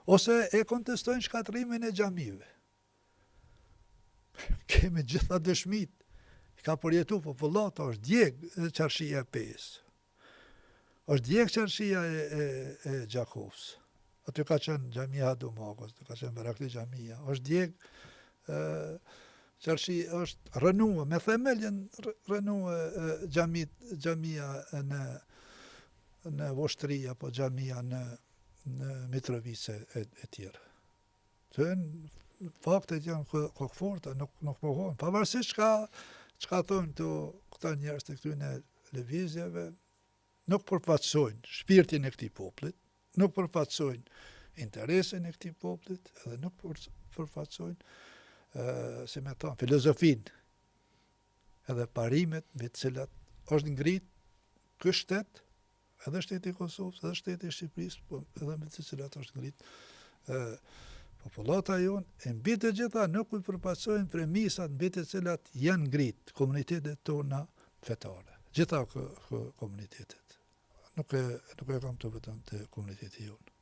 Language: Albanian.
ose e kontestojnë shkatrimin e xhamive. Kemi gjitha dëshmit, ka përjetu popullata, është djeg qarshia e Pes, është djeg qarshia e Gjakovës, aty ka qenë xhamia Domagos, ka qenë Berakli xhamia, është djeg qarshi, është rënue, me themeljen rënue xhamia në Voshtri, apo xhamia në Mitrovice e tjera. Të faktet janë kokforta, nuk pohon. Pavarësisht çka thonë këta njerëz të këtyre lëvizjeve, nuk përfaqësojnë shpirtin e këtij poplit, nuk përfaqësojnë interesin e këtij poplit, edhe nuk përfaqësojnë si me thonë, filozofinë edhe parimet mbi të cilat është ngrit ky shtet, edhe shteti i Kosovës, edhe shteti i Shqipërisë, po edhe mbi të cilat është ngrit popullata jonë, e mbi të gjitha nuk i përfaqësojnë premisat mbi të cilat janë ngrit komunitetet tona fetare. Gjitha komunitetet. Nuk e kam të vetëm të komuniteti jonë.